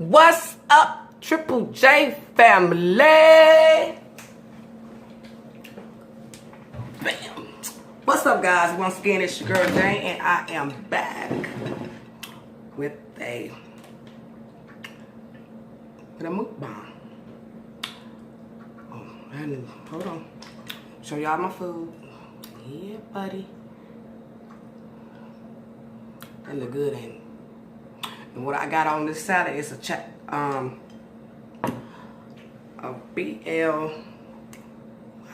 What's up, Triple J family? Bam. What's up, guys? Once again, it's your girl Jane, and I am back with a mukbang. Oh, man, hold on. Show y'all my food. Yeah, buddy. That look good, ain't it? And what I got on this salad is a BL,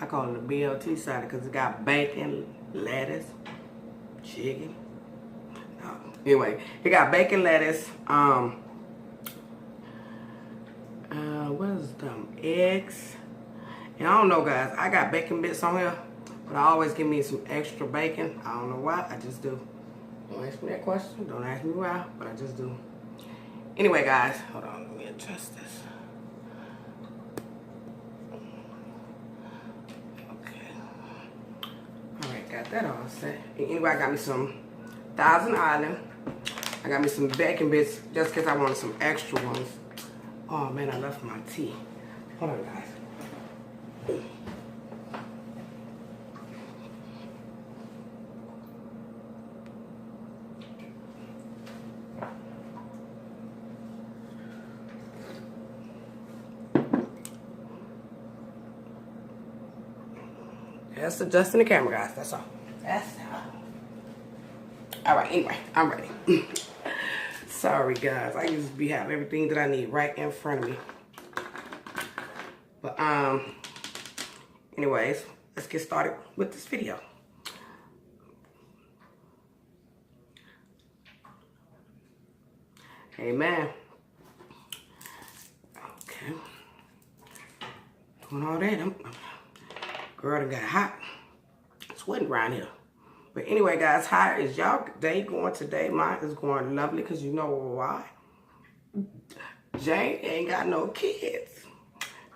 I call it a BLT salad because it got bacon, lettuce, chicken. Anyway, it got bacon, lettuce, what is them? Eggs. And I don't know, guys. I got bacon bits on here, but I always give me some extra bacon. I don't know why. I just do. Don't ask me that question. Don't ask me why, but I just do. Anyway, guys, hold on. Let me adjust this. Okay. All right, got that all set. Anyway, I got me some Thousand Island. I got me some bacon bits just because I wanted some extra ones. Oh, man, I left my tea. Hold on, guys. Just adjusting the camera, guys. That's all. That's all. All right. Anyway, I'm ready. Sorry, guys. I used to have everything that I need right in front of me. But anyways, let's get started with this video. Amen. Okay. Doing all that. Girl, it got hot. It's sweating around here. But anyway, guys, how is y'all day going today? Mine is going lovely because you know why? Jane ain't got no kids.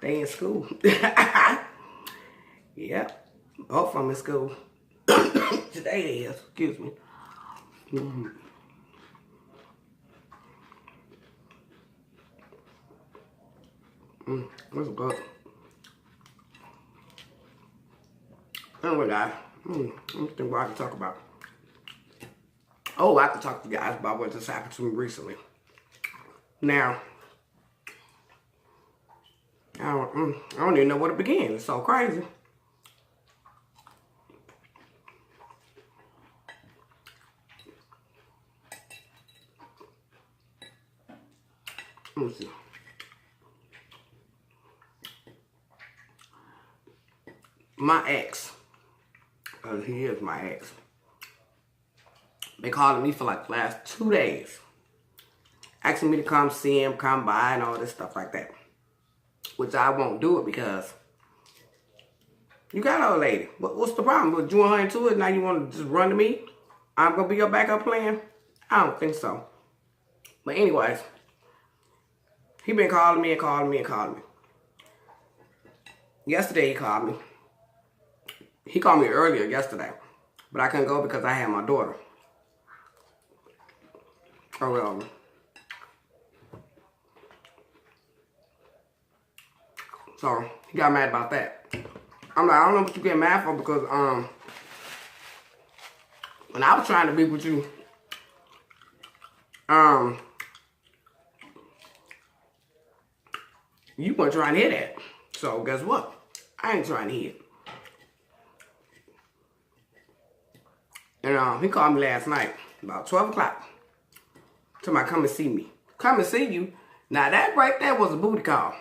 They in school. Yep. Both of them in school. Today they is. Excuse me. What's good? Anyway, guys, let me think what I can talk about. Oh, I can talk to you guys about what just happened to me recently. Now, I don't even know where to begin. It's so crazy. Let me see. My ex. He is my ex. Been calling me for like the last 2 days. Asking me to come see him, come by and all this stuff like that. Which I won't do it because you got an old lady. What's the problem? Would you want her into it? Now you want to just run to me? I'm going to be your backup plan? I don't think so. But anyways, he been calling me and calling me and calling me. Yesterday he called me. He called me earlier yesterday, but I couldn't go because I had my daughter. Oh, well. So, he got mad about that. I'm like, I don't know what you get mad for because, when I was trying to be with you, you weren't trying to hear that. So, guess what? I ain't trying to hear it. And he called me last night, about 12 o'clock. Told me, come and see me. Come and see you. Now, that right there was a booty call.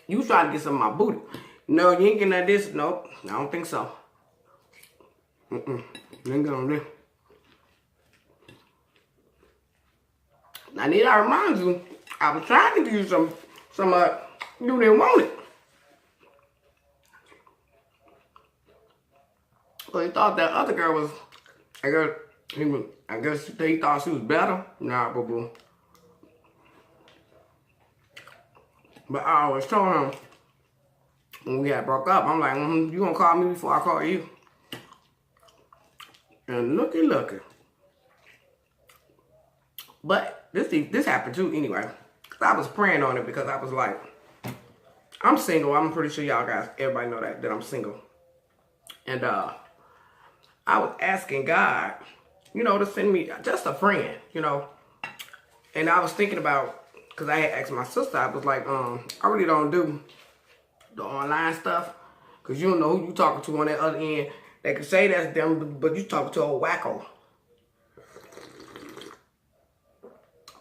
You was trying to get some of my booty. No, you ain't getting none of this. Nope, I don't think so. You ain't gonna do. Now, need I remind you, I was trying to give you some you didn't want it. Well, he thought that other girl was, I guess he thought she was better. Nah, boo-boo. But I always told him, when we got broke up, I'm like, you gonna call me before I call you? And looky. But this happened too anyway. I was praying on it because I was like, I'm single. I'm pretty sure y'all guys, everybody know that I'm single. And I was asking God, you know, to send me just a friend, you know. And I was thinking about, because I had asked my sister, I was like, I really don't do the online stuff. Because you don't know who you talking to on that other end. They can say that's them, but you talking to a wacko.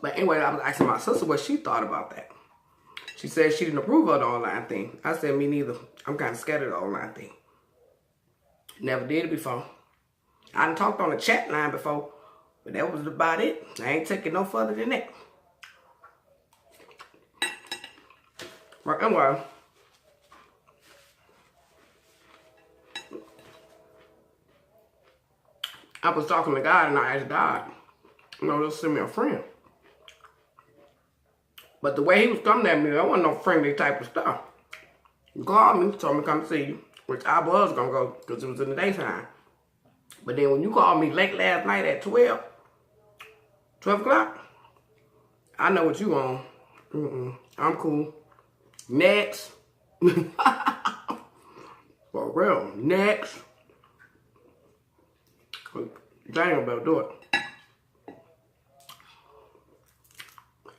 But anyway, I was asking my sister what she thought about that. She said she didn't approve of the online thing. I said, me neither. I'm kind of scared of the online thing. Never did it before. I done talked on the chat line before, but that was about it. I ain't taking no further than that. But anyway, I was talking to God and I asked God, you know, just send me a friend. But the way he was coming at me, that wasn't no friendly type of stuff. He called me, told me to come see you, which I was going to go because it was in the daytime. But then when you called me late last night at 12 o'clock, I know what you on. I'm cool. Next. For real. Next. Dang, better do it.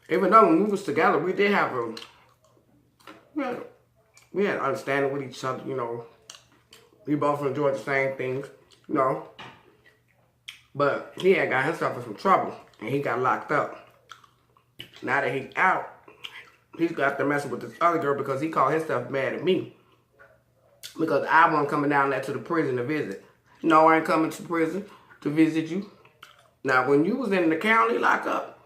Even though when we was together, we did have we had understanding with each other, you know. We both enjoyed the same things, you know. But he had got himself in some trouble, and he got locked up. Now that he's out, he's got to messing with this other girl because he called himself mad at me. Because I wasn't coming down there to the prison to visit. No, I ain't coming to prison to visit you. Now, when you was in the county lockup,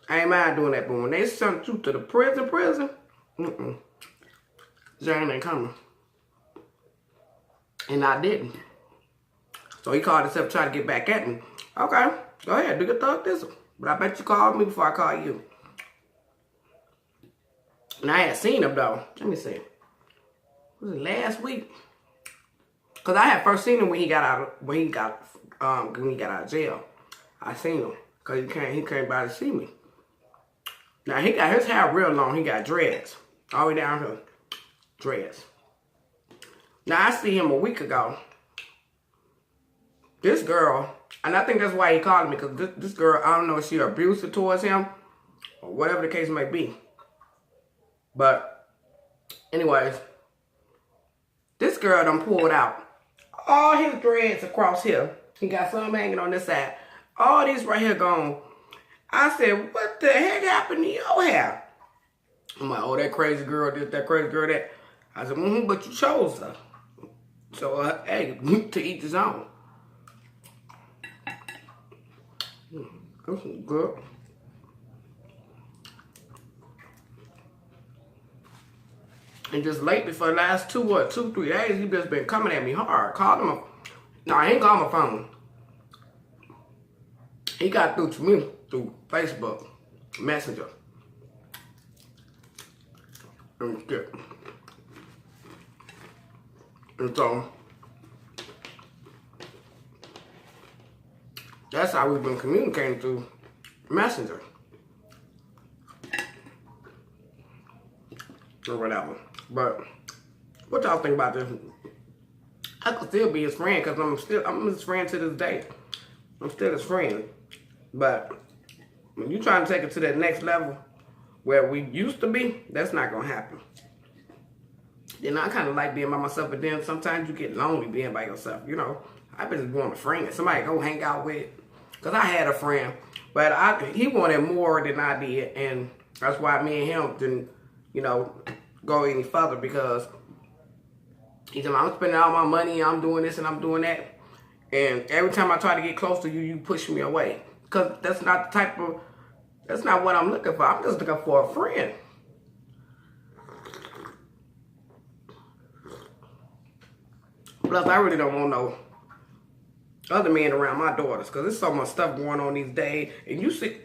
I ain't mind doing that, but when they sent you to the prison, Jane ain't coming. And I didn't. So he called himself trying to get back at me. Okay, go ahead, do your thug this one. But I bet you called me before I called you. And I had seen him though. Let me see. Was it last week? Cause I had first seen him when he got out of jail. I seen him. Cause he came by to see me. Now he got his hair real long. He got dreads. All the way down here. Dreads. Now I see him a week ago. This girl, and I think that's why he called me, because this girl, I don't know if she abusive towards him, or whatever the case may be. But, anyways, this girl done pulled out all his dreads across here. He got some hanging on this side. All these right here gone. I said, what the heck happened to your hair? I'm like, oh, that crazy girl this, that crazy girl that. I said, but you chose her. So, hey, to each his own. That's good. And just lately, for the last 2-3 days, he just been coming at me hard. Called him. No, I ain't called my phone. He got through to me through Facebook Messenger. And so, that's how we've been communicating through Messenger. Or whatever. But, what y'all think about this? I could still be his friend because I'm his friend to this day. I'm still his friend. But, when you trying to take it to that next level where we used to be, that's not going to happen. Then I kind of like being by myself, but then sometimes you get lonely being by yourself, you know. I just want a friend, somebody to go hang out with. Because I had a friend, but he wanted more than I did, and that's why me and him didn't, you know, go any further, because he said, I'm spending all my money, I'm doing this and I'm doing that. And every time I try to get close to you, you push me away. Because that's not what I'm looking for. I'm just looking for a friend. Plus, I really don't want no other men around my daughters, because there's so much stuff going on these days. And you see,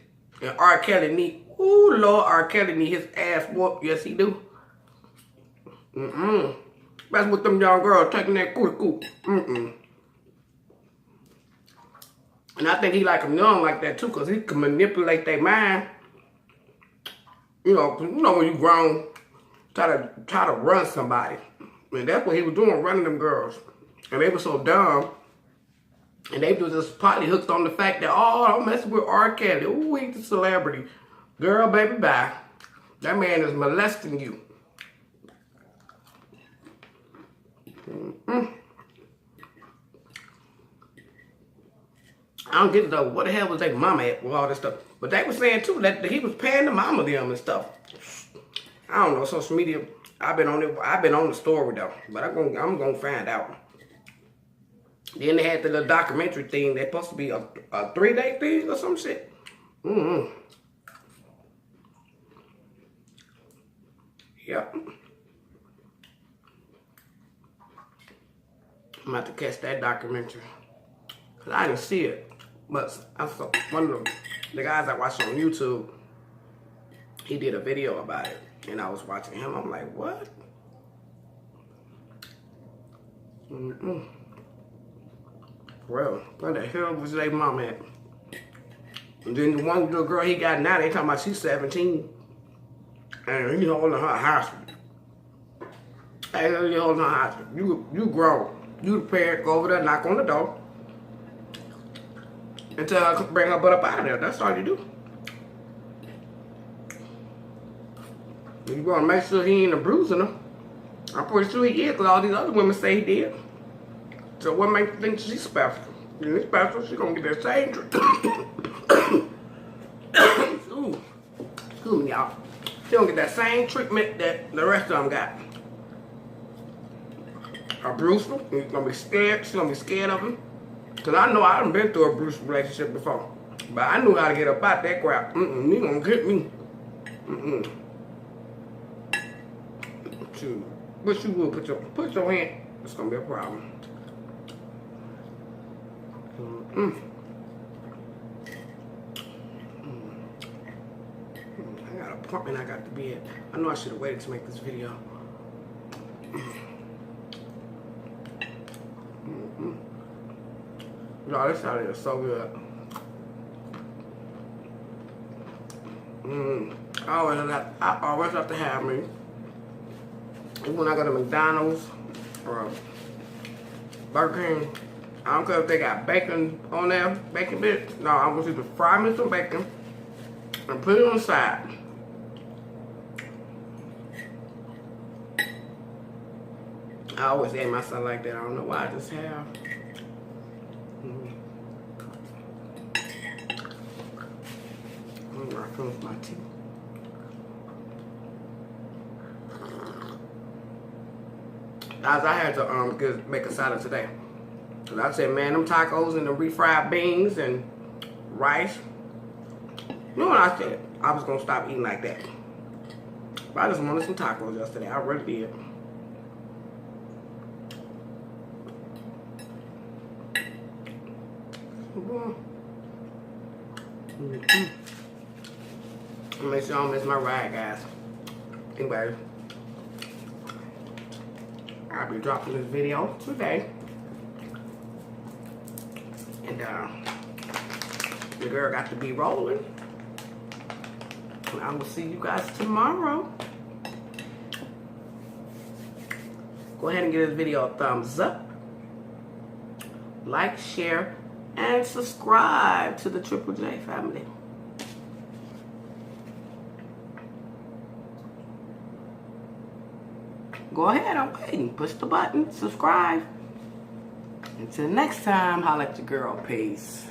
and R. Kelly need, ooh, Lord, R. Kelly need his ass whooped. Yes, he do. That's with them young girls taking that cool. And I think he like them young like that too, because he can manipulate their mind. You know when you grown, try to run somebody. And that's what he was doing, running them girls. And they were so dumb. And they was just probably hooked on the fact that, oh, don't mess with R. Kelly. Ooh, he's a celebrity. Girl, baby, bye. That man is molesting you. I don't get it though. What the hell was their mama at with all this stuff? But they were saying too that he was paying the mama them and stuff. I don't know. Social media. I've been on it. I've been on the story though. But I'm gonna find out. Then they had the little documentary thing. That's supposed to be a 3-day thing or some shit. Yep. I'm about to catch that documentary. Cause I didn't see it. But I saw one of the guys I watched on YouTube, he did a video about it. And I was watching him. I'm like, what? Well, where the hell was their mom at? And then the one little girl he got now, they talking about she's 17. And he holding her hostage. Hey, you holding her hostage. You grown. You the parent, go over there, knock on the door. And tell her to bring her butt up out of there. That's all you do. You want to make sure he ain't abusing her. I'm pretty sure he is, because all these other women say he did. So what makes you think she's special? If she's special, she's going to get that same treatment. Ooh. Excuse me, y'all. She's going to get that same treatment that the rest of them got. Abuse him. She's going to be scared. She's going to be scared of him. Because I know I done been through a abusive relationship before. But I knew how to get up out that crap. You going to get me. What you will put your hand. It's gonna be a problem. I got an appointment I got to be at. I know I should have waited to make this video. Y'all, this salad is so good. I always have to have me. When I go to McDonald's or Burger King, I don't care if they got bacon on there, bacon bits. No, I want you to fry me some bacon and put it on the side. I always aim myself like that. I don't know why I just have. I finish my tea. Guys, I had to make a salad today. Cause I said, man, them tacos and the refried beans and rice. You know what I said? I was gonna stop eating like that. But I just wanted some tacos yesterday. I really did. Make sure I don't miss my ride, guys. Anyway. I'll be dropping this video today. And the girl got to be rolling. And I will see you guys tomorrow. Go ahead and give this video a thumbs up. Like, share, and subscribe to the Triple J family. Go ahead, I'm waiting. Push the button, subscribe. Until next time, holla at your girl. Peace.